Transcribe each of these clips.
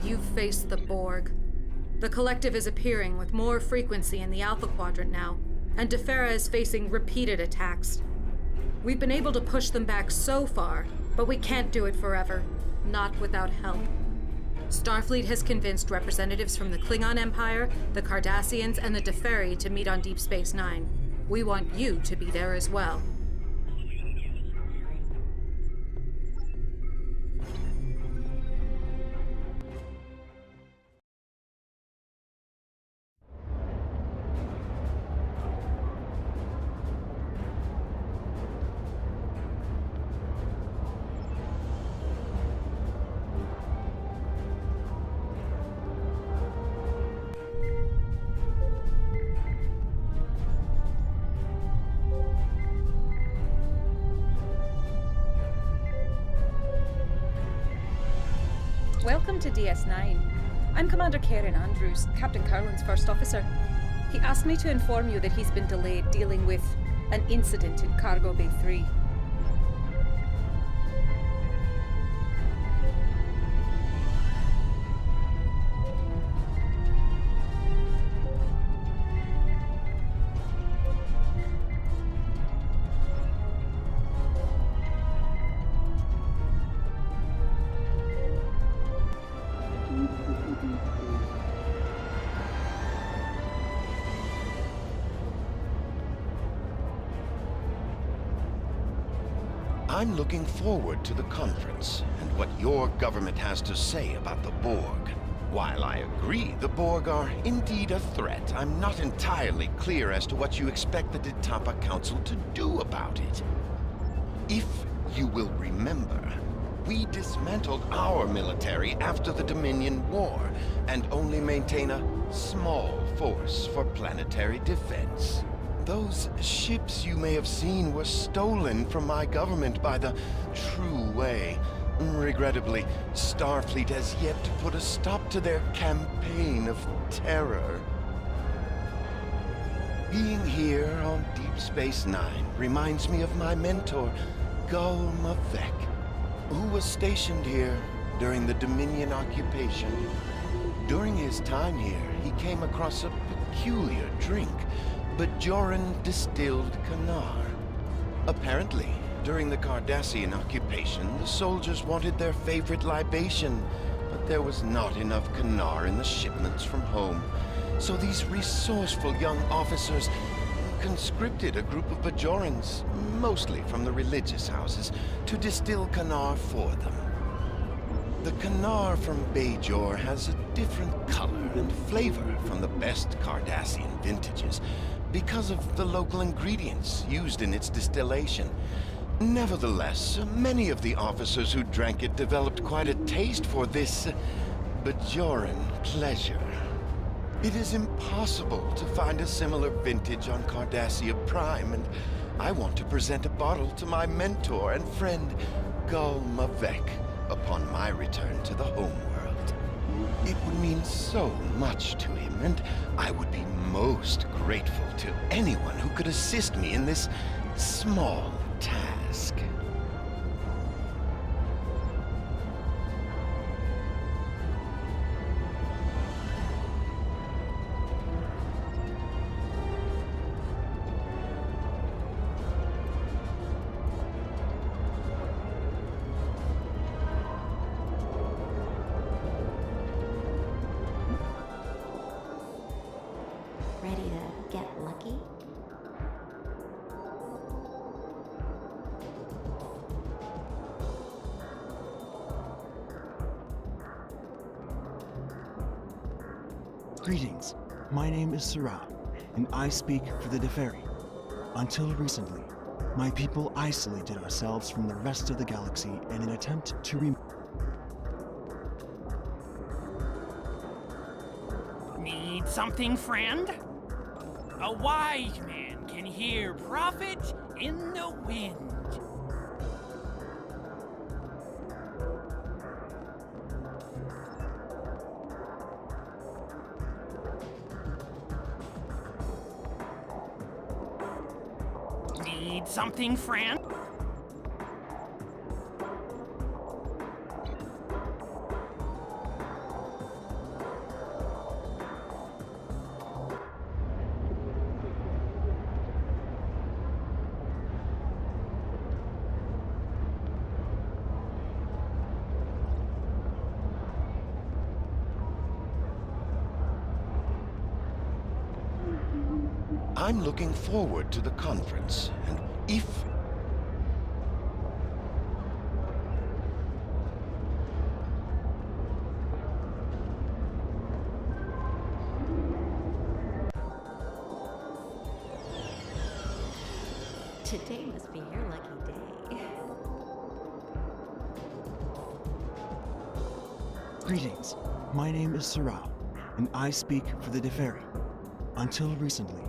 You've faced the Borg. The Collective is appearing with more frequency in the Alpha Quadrant now, and Defera is facing repeated attacks. We've been able to push them back so far, but we can't do it forever. Not without help. Starfleet has convinced representatives from the Klingon Empire, the Cardassians, and the Deferi to meet on Deep Space Nine. We want you to be there as well. Welcome to DS9. I'm Commander Karen Andrews, Captain Curlin's first officer. He asked me to inform you that he's been delayed dealing with an incident in Cargo Bay 3. I'm looking forward to the conference and what your government has to say about the Borg. While I agree the Borg are indeed a threat, I'm not entirely clear as to what you expect the Ditapa Council to do about it. If you will remember, we dismantled our military after the Dominion War and only maintain a small force for planetary defense. Those ships you may have seen were stolen from my government by the True Way. Regrettably, Starfleet has yet to put a stop to their campaign of terror. Being here on Deep Space Nine reminds me of my mentor, Gul Mavek, who was stationed here during the Dominion occupation. During his time here, he came across a peculiar drink, Bajoran distilled Kanar. Apparently, during the Cardassian occupation, the soldiers wanted their favorite libation, but there was not enough Kanar in the shipments from home. So these resourceful young officers conscripted a group of Bajorans, mostly from the religious houses, to distill Kanar for them. The Kanar from Bajor has a different color and flavor from the best Cardassian vintages, because of the local ingredients used in its distillation. Nevertheless, many of the officers who drank it developed quite a taste for this Bajoran pleasure. It is impossible to find a similar vintage on Cardassia Prime, and I want to present a bottle to my mentor and friend, Gul Mavek, upon my return to the homeworld. It would mean so much to him, and I would be most grateful to anyone who could assist me in this small task. Ready to get lucky? Greetings. My name is Sarah, and I speak for the Deferi. Until recently, my people isolated ourselves from the rest of the galaxy in an attempt to Need something, friend? A wise man can hear prophet in the wind. Need something, friend? I'm looking forward to the conference, and if... Today must be your lucky day. Greetings. My name is Sarah, and I speak for the Deferi. Until recently,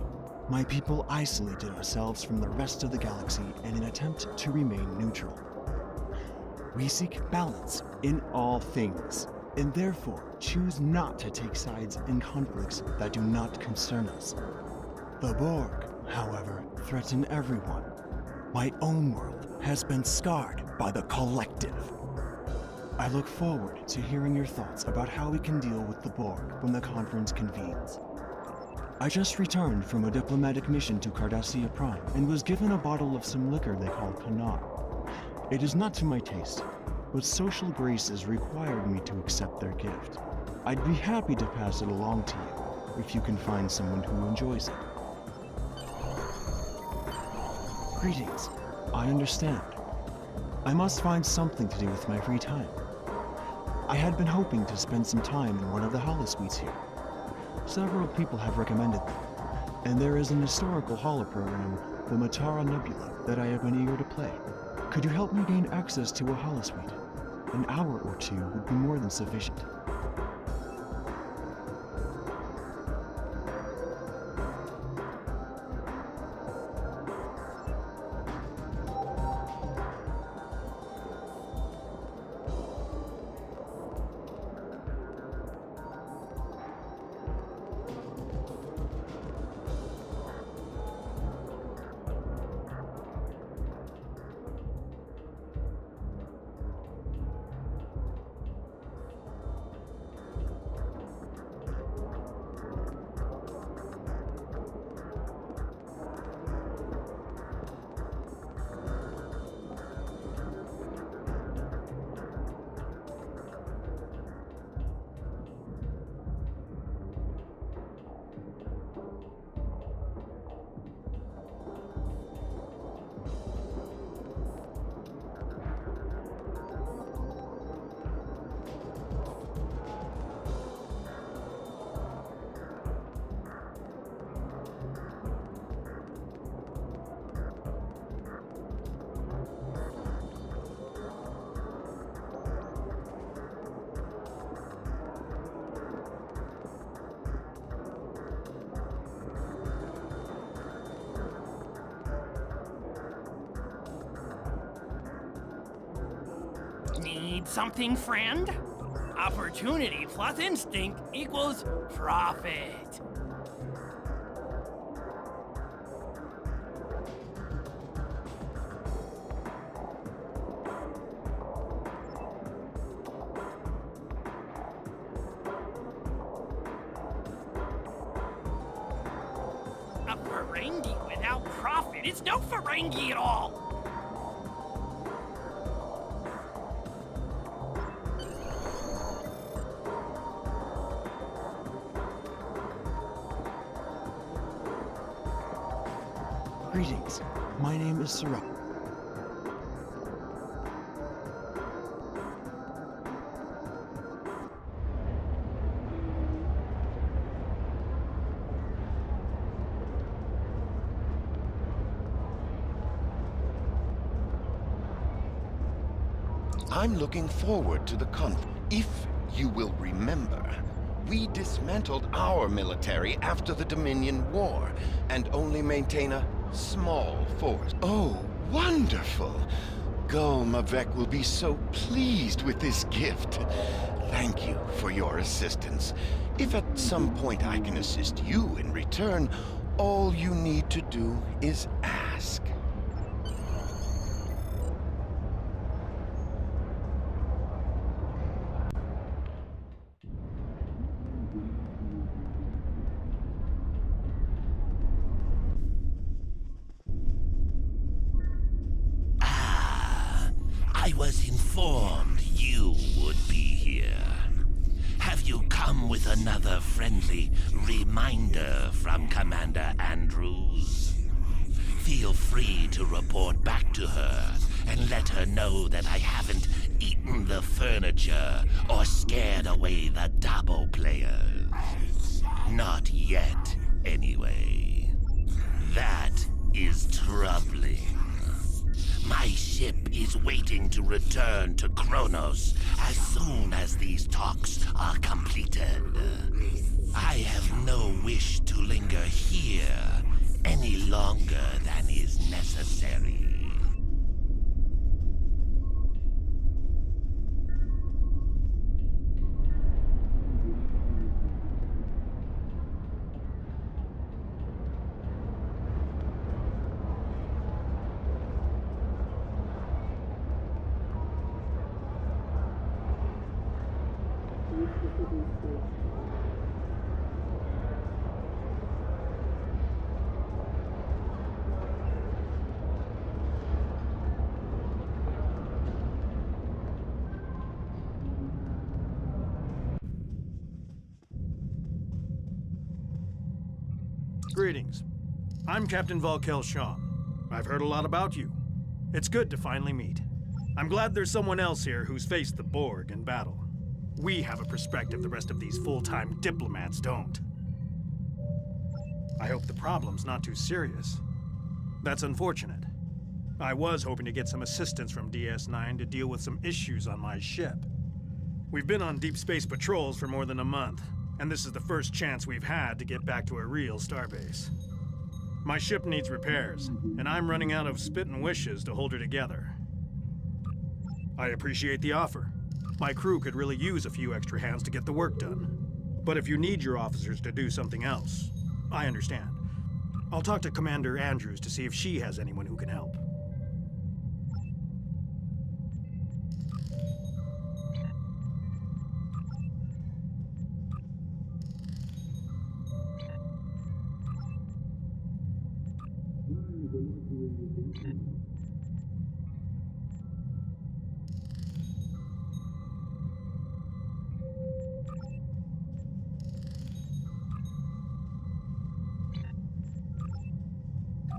my people isolated ourselves from the rest of the galaxy in an attempt to remain neutral. We seek balance in all things, and therefore choose not to take sides in conflicts that do not concern us. The Borg, however, threaten everyone. My own world has been scarred by the Collective. I look forward to hearing your thoughts about how we can deal with the Borg when the conference convenes. I just returned from a diplomatic mission to Cardassia Prime and was given a bottle of some liquor they call Canar. It is not to my taste, but social graces required me to accept their gift. I'd be happy to pass it along to you, if you can find someone who enjoys it. Greetings. I understand. I must find something to do with my free time. I had been hoping to spend some time in one of the holosuites here. Several people have recommended them, and there is an historical holoprogram, the Matara Nebula, that I have been eager to play. Could you help me gain access to a holosuite? An hour or two would be more than sufficient. Need something, friend? Opportunity plus instinct equals profit. A Ferengi without profit is no Ferengi at all. Greetings. My name is Sarah. I'm looking forward to the conference. If you will remember, we dismantled our military after the Dominion War and only maintain a small force. Oh, wonderful! Gulmavek will be so pleased with this gift. Thank you for your assistance. If at some point I can assist you in return, all you need to do is ask. I was informed you would be here. Have you come come with another friendly reminder from Commander Andrews. Feel free to report back to her and let her know that I haven't eaten the furniture or scared away the Dabo players. Not yet, anyway. That is troubling. My ship is waiting to return to Kronos as soon as these talks are completed. I have no wish to linger here any longer than is necessary. Greetings. I'm Captain Volkel Shaw. I've heard a lot about you. It's good to finally meet. I'm glad there's someone else here who's faced the Borg in battle. We have a perspective the rest of these full-time diplomats don't. I hope the problem's not too serious. That's unfortunate. I was hoping to get some assistance from DS9 to deal with some issues on my ship. We've been on deep space patrols for more than a month, and this is the first chance we've had to get back to a real starbase. My ship needs repairs, and I'm running out of spit and wishes to hold her together. I appreciate the offer. My crew could really use a few extra hands to get the work done. But if you need your officers to do something else, I understand. I'll talk to Commander Andrews to see if she has anyone who can help.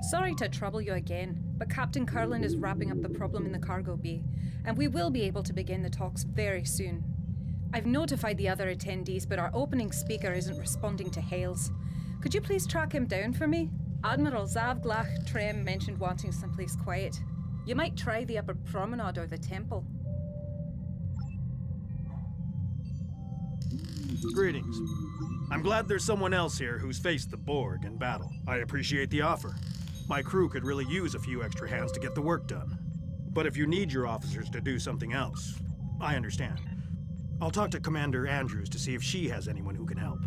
Sorry to trouble you again, but Captain Curlin is wrapping up the problem in the cargo bay, and we will be able to begin the talks very soon. I've notified the other attendees, but our opening speaker isn't responding to hails. Could you please track him down for me? Admiral Zavglach Trem mentioned wanting someplace quiet. You might try the upper promenade or the temple. Greetings. I'm glad there's someone else here who's faced the Borg in battle. I appreciate the offer. My crew could really use a few extra hands to get the work done. But if you need your officers to do something else, I understand. I'll talk to Commander Andrews to see if she has anyone who can help.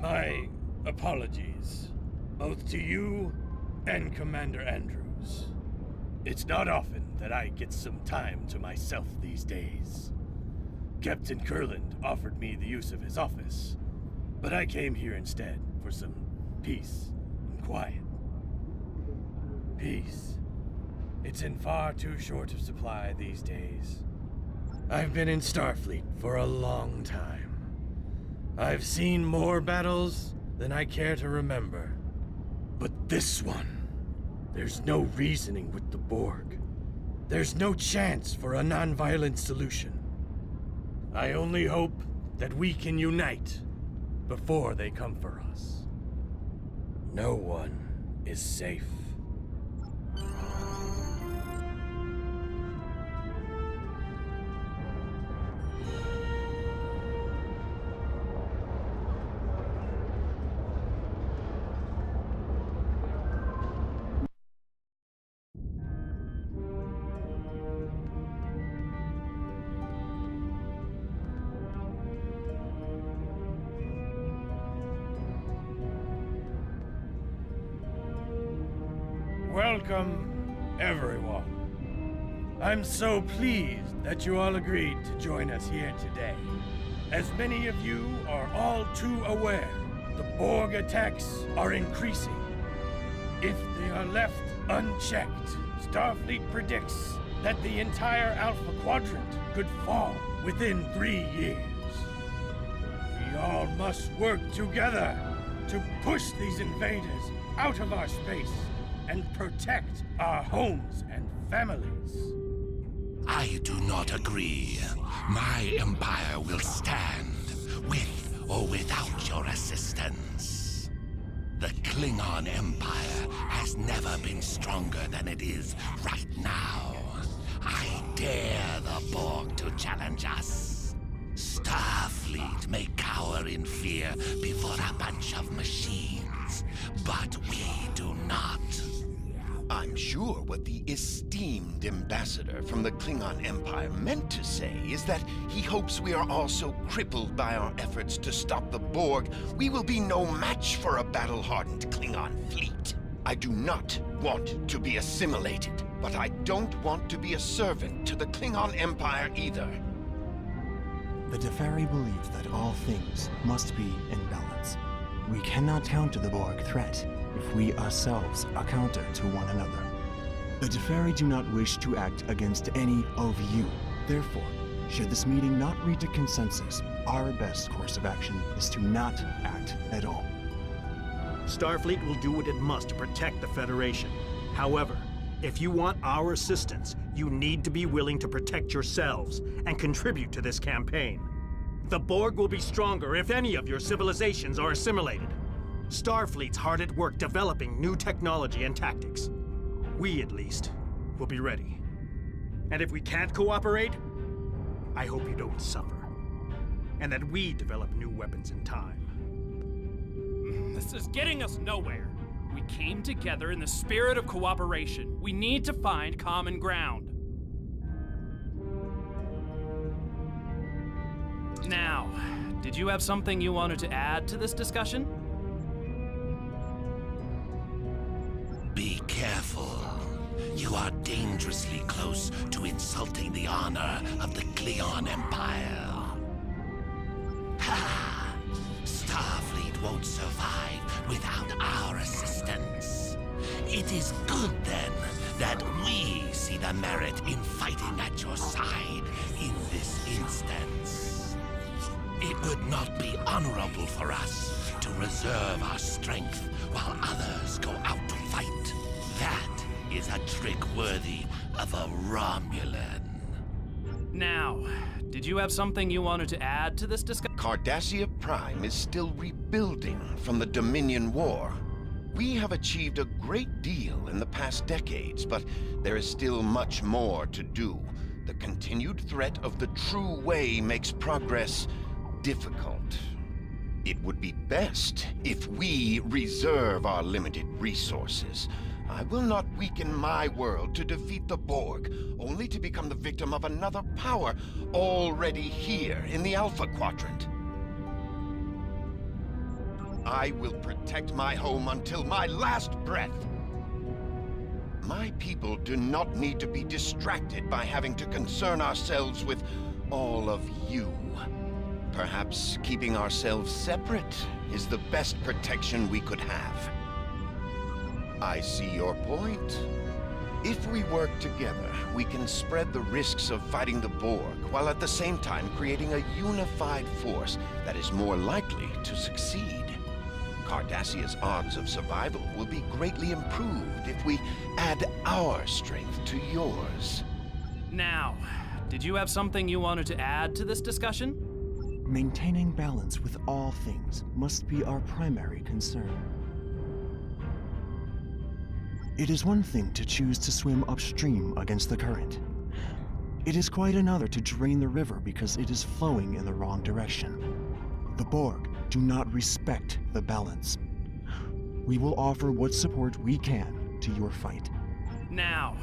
My apologies, both to you and Commander Andrews. It's not often that I get some time to myself these days. Captain Kurland offered me the use of his office, but I came here instead for some peace and quiet. Peace. It's in far too short of supply these days. I've been in Starfleet for a long time. I've seen more battles than I care to remember. But this one, there's no reasoning with the Borg. There's no chance for a non-violent solution. I only hope that we can unite before they come for us. No one is safe. Welcome, everyone. I'm so pleased that you all agreed to join us here today. As many of you are all too aware, the Borg attacks are increasing. If they are left unchecked, Starfleet predicts that the entire Alpha Quadrant could fall within 3 years. We all must work together to push these invaders out of our space and protect our homes and families. I do not agree. My empire will stand, with or without your assistance. The Klingon Empire has never been stronger than it is right now. I dare the Borg to challenge us. Starfleet may cower in fear before a bunch of machines, but we do not. I'm sure what the esteemed ambassador from the Klingon Empire meant to say is that he hopes we are all so crippled by our efforts to stop the Borg, we will be no match for a battle-hardened Klingon fleet. I do not want to be assimilated, but I don't want to be a servant to the Klingon Empire either. The Deferi believe that all things must be in balance. We cannot counter the Borg threat if we ourselves are counter to one another. The Deferi do not wish to act against any of you. Therefore, should this meeting not reach a consensus, our best course of action is to not act at all. Starfleet will do what it must to protect the Federation. However, if you want our assistance, you need to be willing to protect yourselves and contribute to this campaign. The Borg will be stronger if any of your civilizations are assimilated. Starfleet's hard at work developing new technology and tactics. We, at least, will be ready. And if we can't cooperate, I hope you don't suffer. And that we develop new weapons in time. This is getting us nowhere. We came together in the spirit of cooperation. We need to find common ground. Now, did you have something you wanted to add to this discussion? Be careful. You are dangerously close to insulting the honor of the Klingon Empire. Ha! Starfleet won't survive without our assistance. It is good, then, that we see the merit in fighting at your side in this instance. It would not be honorable for us to reserve our strength while others go out to fight. That is a trick worthy of a Romulan. Now, did you have something you wanted to add to this discussion? Cardassia Prime is still rebuilding from the Dominion War. We have achieved a great deal in the past decades, but there is still much more to do. The continued threat of the true way makes progress difficult. It would be best if we reserve our limited resources. I will not weaken my world to defeat the Borg, only to become the victim of another power already here in the Alpha Quadrant. I will protect my home until my last breath. My people do not need to be distracted by having to concern ourselves with all of you. Perhaps keeping ourselves separate is the best protection we could have. I see your point. If we work together, we can spread the risks of fighting the Borg, while at the same time creating a unified force that is more likely to succeed. Cardassia's odds of survival will be greatly improved if we add our strength to yours. Now, did you have something you wanted to add to this discussion? Maintaining balance with all things must be our primary concern. It is one thing to choose to swim upstream against the current. It is quite another to drain the river because it is flowing in the wrong direction. The Borg do not respect the balance. We will offer what support we can to your fight. Now,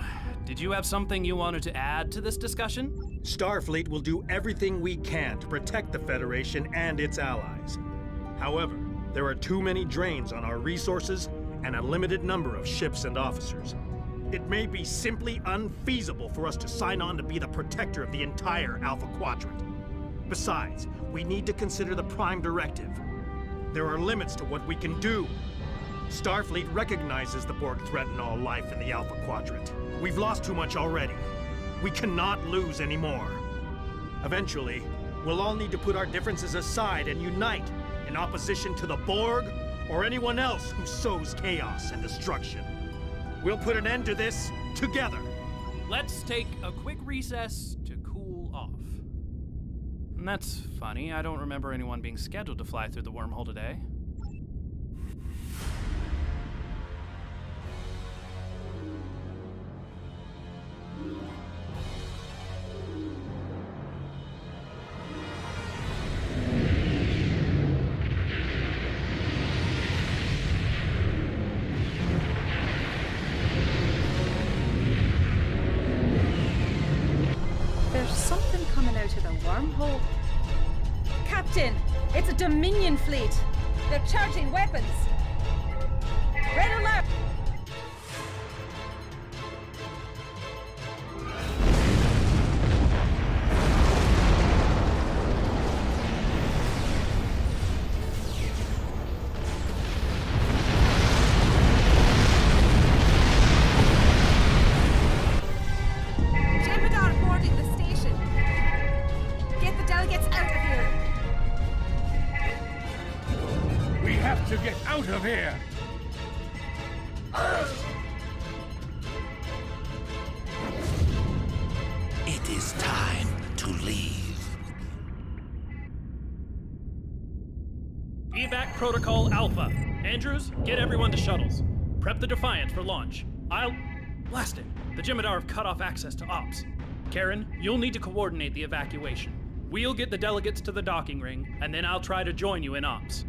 did you have something you wanted to add to this discussion? Starfleet will do everything we can to protect the Federation and its allies. However, there are too many drains on our resources and a limited number of ships and officers. It may be simply unfeasible for us to sign on to be the protector of the entire Alpha Quadrant. Besides, we need to consider the Prime Directive. There are limits to what we can do. Starfleet recognizes the Borg threaten all life in the Alpha Quadrant. We've lost too much already. We cannot lose anymore. Eventually, we'll all need to put our differences aside and unite in opposition to the Borg or anyone else who sows chaos and destruction. We'll put an end to this together. Let's take a quick recess to cool off. And that's funny, I don't remember anyone being scheduled to fly through the wormhole today. There's something coming out of the wormhole. Captain, it's a Dominion fleet. They're charging weapons. Red alert! Jem'Hadar boarding the station. Get the delegates out of here. We have to get out of here! It is time to leave. Evac Protocol Alpha. Andrews, get everyone to shuttles. Prep the Defiant for launch. Blast it! The Jem'Hadar have cut off access to ops. Karen, you'll need to coordinate the evacuation. We'll get the delegates to the docking ring, and then I'll try to join you in ops.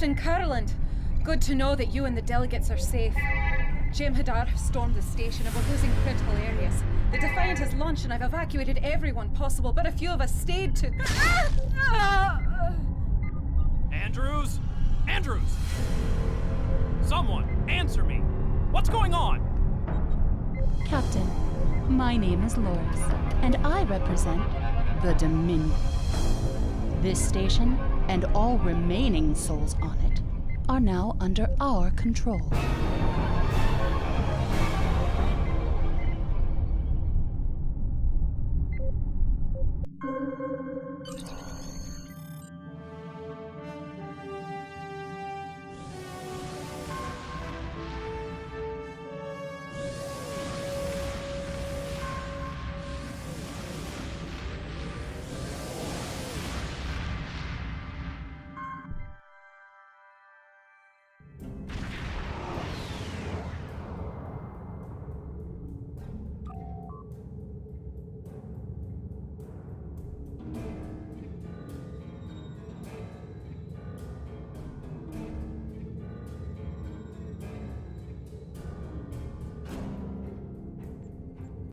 Captain Curland! Good to know that you and the delegates are safe. Jem'Hadar have stormed the station and we're losing critical areas. The Defiant has launched and I've evacuated everyone possible, but a few of us stayed to... Andrews? Andrews! Someone, answer me! What's going on? Captain, my name is Loris, and I represent the Dominion. This station, and all remaining souls on it, are now under our control.